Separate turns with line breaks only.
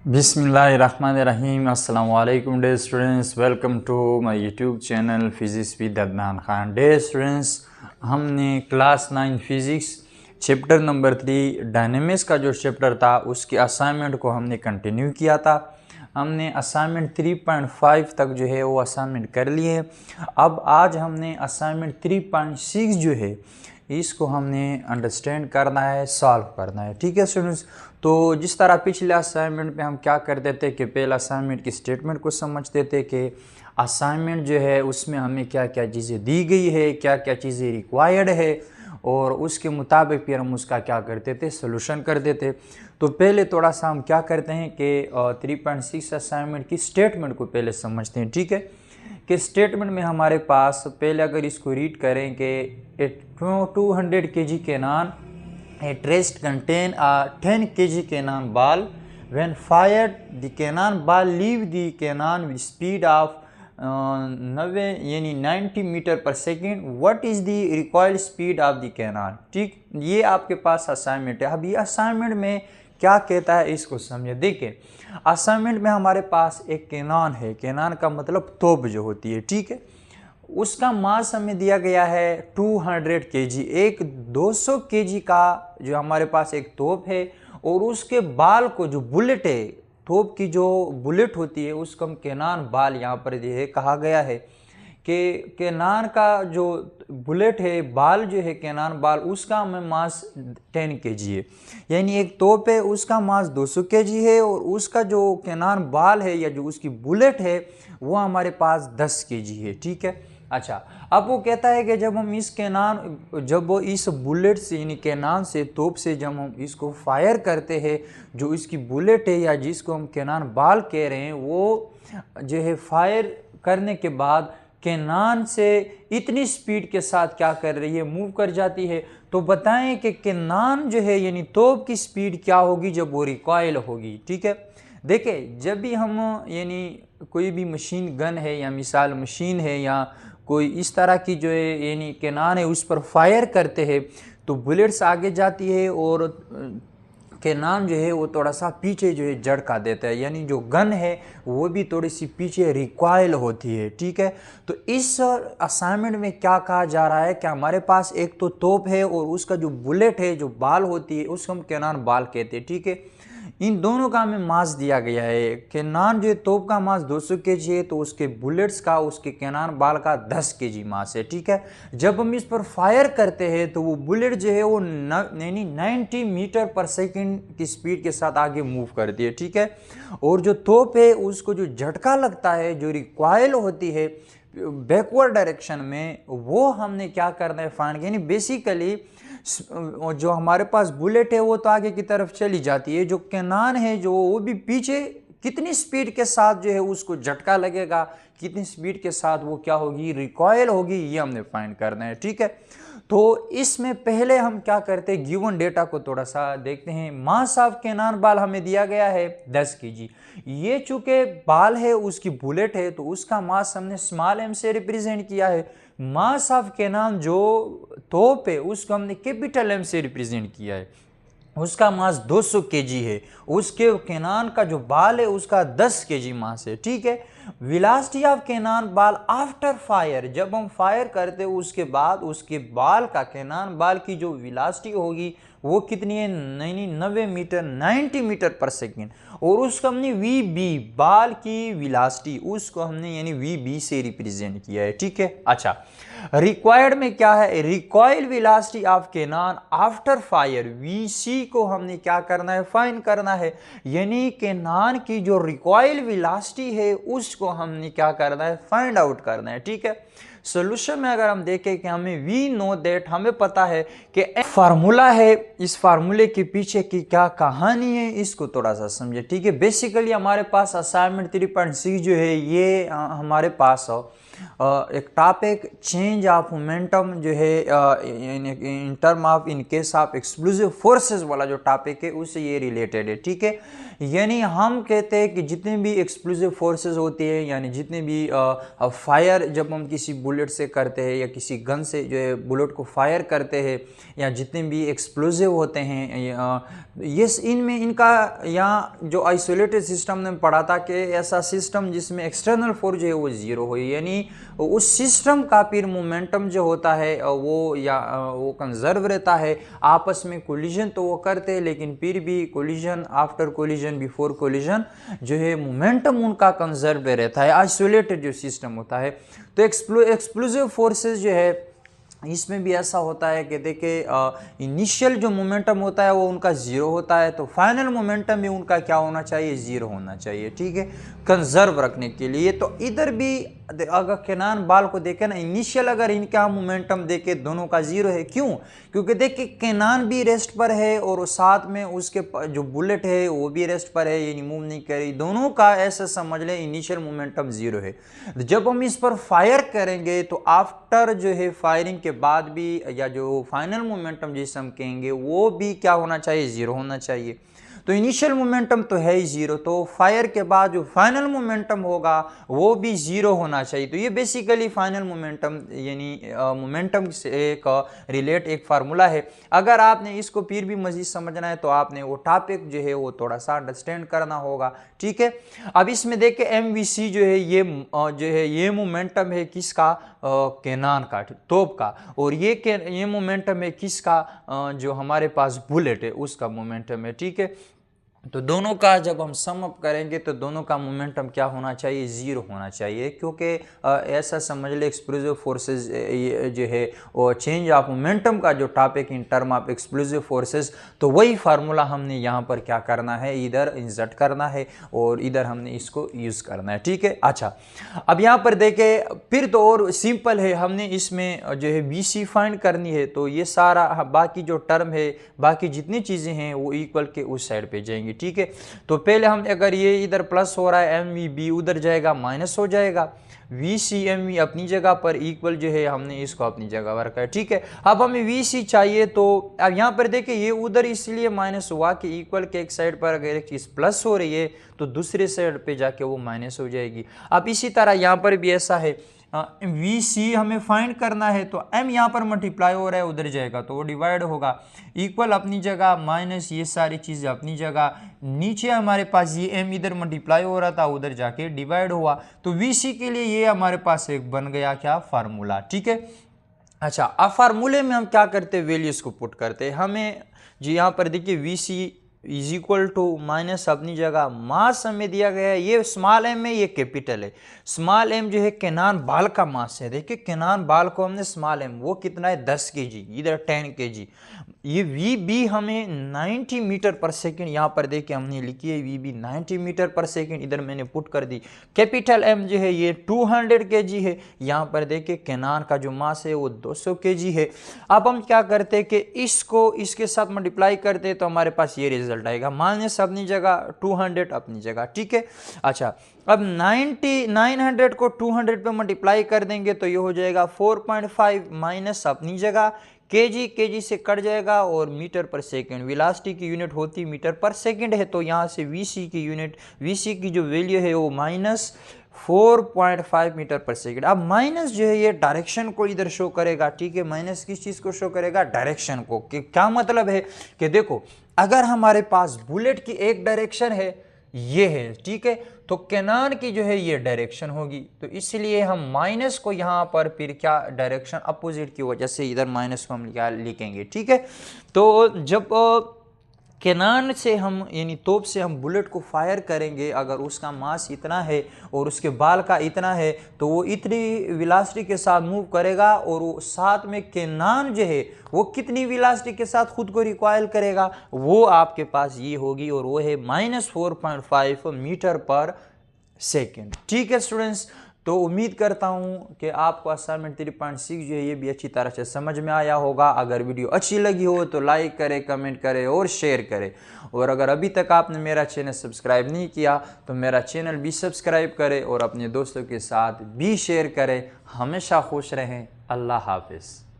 बिस्मिल्लाहिर्रहमानिर्रहीम। अस्सलाम वालेकुम dear students, welcome to my YouTube channel physics with Adnan Khan. Dear students, हमने class 9 physics chapter number 3 dynamics का जो चैप्टर था उसके असाइनमेंट को हमने कंटिन्यू किया था। हमने असाइनमेंट 3.5 तक जो है वो असाइनमेंट कर लिए। अब आज हमने असाइनमेंट 3.6 जो है इसको हमने अंडरस्टैंड करना है, सॉल्व करना है। ठीक है स्टूडेंट्स, तो जिस तरह पिछले असाइनमेंट में हम क्या करते थे कि पहले असाइनमेंट की स्टेटमेंट को समझते थे कि असाइनमेंट जो है उसमें हमें क्या क्या चीज़ें दी गई है, क्या क्या चीज़ें रिक्वायर्ड है, और उसके मुताबिक फिर हम उसका क्या करते थे, सोल्यूशन करते थे। तो पहले थोड़ा सा हम क्या करते हैं कि 3.6 असाइनमेंट की स्टेटमेंट को पहले समझते हैं। ठीक है, कि स्टेटमेंट में हमारे पास पहले अगर इसको रीड करें कि 200 kg cannon at rest contain a 10 kg cannon ball. When fired, the cannon ball leave the cannon with speed of 90 metre पर सेकेंड। What is the recoil speed of the cannon. ठीक, ये आपके पास असाइनमेंट है। अब ये असाइनमेंट में क्या कहता है इसको समझे। देखिए, असाइनमेंट में हमारे पास एक कैनन है। कैनन का मतलब तोप जो होती है। ठीक है, उसका मास हमें दिया गया है 200 kg। एक 200 kg का जो हमारे पास एक तोप है, और उसके बाल को जो बुलेट है, तोप की जो बुलेट होती है उसको हम कैनन बाल यहाँ पर जो है कहा गया है कि कैनन का जो बुलेट है, बाल जो है कैनन बाल, उसका हमें मास 10 kg है। यानी एक तोप है उसका मास 200 kg है, और उसका जो कैनन बाल है या जो उसकी बुलेट है वो हमारे पास 10 kg है। ठीक है, अच्छा, अब वो कहता है कि जब हम वो इस बुलेट से यानी कैनन से, तोप से जब हम इसको फायर करते हैं, जो इसकी बुलेट है या जिसको हम कैनन बाल कह रहे हैं, वो जो है फायर करने के बाद कैनन से इतनी स्पीड के साथ क्या कर रही है, मूव कर जाती है। तो बताएं कि कैनन जो है यानी तोप की स्पीड क्या होगी जब वो रिकॉइल होगी। ठीक है, देखिए, जब भी हम यानी कोई भी मशीन गन है या मिसाइल मशीन है या कोई इस तरह की जो है यानी कैनन है उस पर फायर करते हैं, तो बुलेट्स आगे जाती है और कैनन जो है वो थोड़ा सा पीछे जो है झटका देता है, यानी जो गन है वो भी थोड़ी सी पीछे रिकॉइल होती है। ठीक है, तो इस असाइनमेंट में क्या कहा जा रहा है कि हमारे पास एक तो तोप है और उसका जो बुलेट है, जो बाल होती है, उसको हम कैनन बाल कहते हैं। ठीक है, इन दोनों का हमें मास दिया गया है। कैनन जो तोप का मास 200 kg है, तो उसके बुलेट्स का, उसके कैनन बाल का 10 kg मास है। ठीक है, जब हम इस पर फायर करते हैं तो वो बुलेट जो है वो 90 मीटर पर सेकेंड की स्पीड के साथ आगे मूव करती है। ठीक है, और जो तोप है उसको जो झटका लगता है, जो रिकॉइल होती है बैकवर्ड डायरेक्शन में, वो हमने क्या करना है, फाइंड। यानी बेसिकली जो हमारे पास बुलेट है वो तो आगे की तरफ चली जाती है, जो कैनन है जो वो भी पीछे कितनी स्पीड के साथ जो है उसको झटका लगेगा, कितनी स्पीड के साथ वो क्या होगी, रिकॉइल होगी, ये हमने फाइंड करना है। ठीक है, तो इसमें पहले हम क्या करते हैं, गिवन डेटा को थोड़ा सा देखते हैं। मास ऑफ कैनन बाल हमें दिया गया है 10 kg। ये चूंकि बाल है उसकी बुलेट है, तो उसका मास हमने स्मॉल m से रिप्रेजेंट किया है। मास ऑफ कैनन जो तोप है उसको हमने कैपिटल M से रिप्रेजेंट किया है। उसका मास 200 kg है, उसके कैनन का जो बाल है उसका 10 kg मास है। ठीक है, वेलोसिटी ऑफ कैनन बाल आफ्टर फायर, जब हम फायर करते हैं उसके बाद उसके बाल का, कैनन बाल की जो वेलोसिटी होगी वो कितनी है, 90 मीटर पर सेकेंड, और उसको हमने VB, बाल की वेलोसिटी, उसको हमने यानी VB से रिप्रेजेंट किया है। ठीक है, अच्छा, रिक्वायर्ड में क्या है, recoil velocity of cannon after fire, VC को हमने क्या करना है, फाइंड करना है। यानी कैनन की जो रिकॉइल वेलोसिटी है उसको हमने क्या करना है, फाइंड आउट करना है। ठीक है, सोल्यूशन में अगर हम देखें कि हमें वी नो दैट, हमें पता है कि फार्मूला है, इस फार्मूले के पीछे की क्या कहानी है इसको थोड़ा सा समझे। ठीक है, बेसिकली हमारे पास असाइनमेंट 3.6 जो है ये हमारे पास हो एक टॉपिक चेंज ऑफ मोमेंटम जो है in term of in case of explosive forces वाला जो टॉपिक है उससे ये रिलेटेड है, ठीक है। यानी हम कहते हैं कि जितने भी एक्सप्लोसिव फोर्सेस होती है, यानी जितने भी फायर जब हम किसी बुलेट से करते हैं या किसी गन से जो है बुलेट को फायर करते हैं, या जितने भी एक्सप्लोसिव होते हैं, ये इनमें इनका यहाँ जो आइसोलेटेड सिस्टम ने पढ़ा था कि ऐसा सिस्टम जिसमें एक्सटर्नल फोर्स जो है वो जीरो हो, यानी उस सिस्टम का फिर मोमेंटम जो होता है वो कंजर्व रहता है। आपस में कोलिजन तो वो करते हैं, लेकिन फिर भी collision after collision before collision जो है मोमेंटम उनका कंजर्व रहता है, आइसोलेटेड जो सिस्टम होता है। तो एक्सप्लोसिव फोर्सेस जो है इसमें भी ऐसा होता है कि देखिए इनिशियल जो मोमेंटम होता है वो उनका जीरो होता है, तो फाइनल मोमेंटम भी उनका क्या होना चाहिए, जीरो होना चाहिए, ठीक है, कंजर्व रखने के लिए। तो इधर भी अगर केनान बाल को देखें ना, इनिशियल अगर इनका मोमेंटम देखे दोनों का जीरो है, क्यों? क्योंकि देखिए केनान भी रेस्ट पर है और साथ में उसके जो बुलेट है वो भी रेस्ट पर है, ये मूव नहीं करी, दोनों का ऐसा समझ लें इनिशियल मोमेंटम जीरो है। जब हम इस पर फायर करेंगे तो आफ्टर जो है फायरिंग के बाद भी या जो फाइनल मोमेंटम जिसे हम कहेंगे वो भी क्या होना चाहिए, जीरो होना चाहिए। तो इनिशियल मोमेंटम तो है ही जीरो, तो फायर के बाद जो फाइनल मोमेंटम होगा वो भी जीरो होना चाहिए। तो ये बेसिकली फाइनल मोमेंटम यानी मोमेंटम से एक रिलेट एक फार्मूला है। अगर आपने इसको फिर भी मजीद समझना है तो आपने वो टॉपिक जो है वो थोड़ा सा अंडरस्टैंड करना होगा, ठीक है। अब इसमें देखिए MVC जो है ये मोमेंटम है किसका, केनान का, तोप का, और ये मोमेंटम है किसका, जो हमारे पास बुलेट है उसका मोमेंटम है, ठीक है। तो दोनों का जब हम सम अप करेंगे तो दोनों का मोमेंटम क्या होना चाहिए, जीरो होना चाहिए, क्योंकि ऐसा समझ ले एक्सप्लोसिव फोर्सेस जो है वो चेंज ऑफ मोमेंटम का जो topic in term of explosive forces, तो वही फार्मूला हमने यहाँ पर क्या करना है, इधर इंसर्ट करना है और इधर हमने इसको यूज़ करना है, ठीक है। अच्छा, अब यहाँ पर देखें फिर तो और सिंपल है, हमने इसमें जो है BC फाइंड करनी है, तो ये सारा बाकी जो टर्म है, बाकी जितनी चीज़ें हैं वो इक्वल के उस साइड पे जाएंगी, ठीक है। तो पहले हम अगर ये इधर प्लस हो रहा है MVB उधर जाएगा माइनस हो जाएगा, VCMV अपनी जगह पर इक्वल जो है हमने इसको अपनी जगह पर रखा है, ठीक है। अब हमें VC चाहिए, तो अब यहाँ पर देखिए ये उधर इसलिए माइनस हुआ कि इक्वल के एक साइड पर अगर एक चीज़ प्लस हो रही है तो दूसरे साइड पे जाके वो माइनस हो जाएगी। अब इसी तरह यहाँ पर भी ऐसा है, VC हमें फाइंड करना है, तो M यहाँ पर मल्टीप्लाई हो रहा है उधर जाएगा तो वो डिवाइड होगा, इक्वल अपनी जगह माइनस ये सारी चीज़ें अपनी जगह, नीचे हमारे पास ये M इधर मल्टीप्लाई हो रहा था उधर जाके डिवाइड हुआ, तो VC के लिए ये हमारे पास एक बन गया क्या, फार्मूला, ठीक है। अच्छा, अब फार्मूले में हम क्या करते हैं, वैल्यूज़ को पुट करते हैं। हमें जी यहाँ पर देखिए VC is equal to minus अपनी जगह मास हमें दिया गया है, ये स्मॉल m है, ये कैपिटल है। स्मॉल m जो है केनान बाल का मास है, देखिए केनान बाल को हमने स्मॉल m वो कितना है 10 kg, इधर 10 kg। ये VB हमें 90 मीटर पर सेकेंड, यहाँ पर देखिए हमने लिखी है VB 90 मीटर पर सेकेंड, इधर मैंने पुट कर दी। कैपिटल M जो है ये 200 kg है, यहाँ पर देखिए केनान का जो मास है वो 200 kg है। अब हम क्या करते हैं कि इसको इसके साथ मल्टीप्लाई करते हैं तो हमारे पास ये रिजल्ट आएगा, माइनस अपनी जगह 200 अपनी जगह, ठीक है। अच्छा, अब 900 को 200 पे मल्टीप्लाई कर देंगे तो ये हो जाएगा 4.5 माइनस अपनी जगह केजी से कट जाएगा और मीटर पर सेकंड, वेलोसिटी की यूनिट होती मीटर पर सेकंड है, तो यहाँ से VC की यूनिट, VC की जो वैल्यू है वो माइनस 4.5 मीटर पर सेकंड। अब माइनस जो है ये डायरेक्शन को इधर शो करेगा, ठीक है। माइनस किस चीज़ को शो करेगा, डायरेक्शन को। क्या मतलब है कि देखो अगर हमारे पास बुलेट की एक डायरेक्शन है ये है, ठीक है, तो केनान की जो है ये डायरेक्शन होगी, तो इसलिए हम माइनस को यहाँ पर फिर क्या डायरेक्शन अपोजिट की वजह से इधर माइनस को हम क्या लिखेंगे, ठीक है। तो जब केनान से हम यानी तोप से हम बुलेट को फायर करेंगे, अगर उसका मास इतना है और उसके बाल का इतना है तो वो इतनी वेलोसिटी के साथ मूव करेगा, और वो साथ में केनान जो है वो कितनी वेलोसिटी के साथ खुद को रिकॉइल करेगा, वो आपके पास ये होगी, और वो है -4.5 मीटर पर सेकेंड, ठीक है स्टूडेंट्स। तो उम्मीद करता हूँ कि आपको असाइनमेंट 3.6 जो है ये भी अच्छी तरह से समझ में आया होगा। अगर वीडियो अच्छी लगी हो तो लाइक करें, कमेंट करें और शेयर करें। और अगर अभी तक आपने मेरा चैनल सब्सक्राइब नहीं किया तो मेरा चैनल भी सब्सक्राइब करें और अपने दोस्तों के साथ भी शेयर करें। हमेशा खुश रहें। अल्लाह हाफिज़।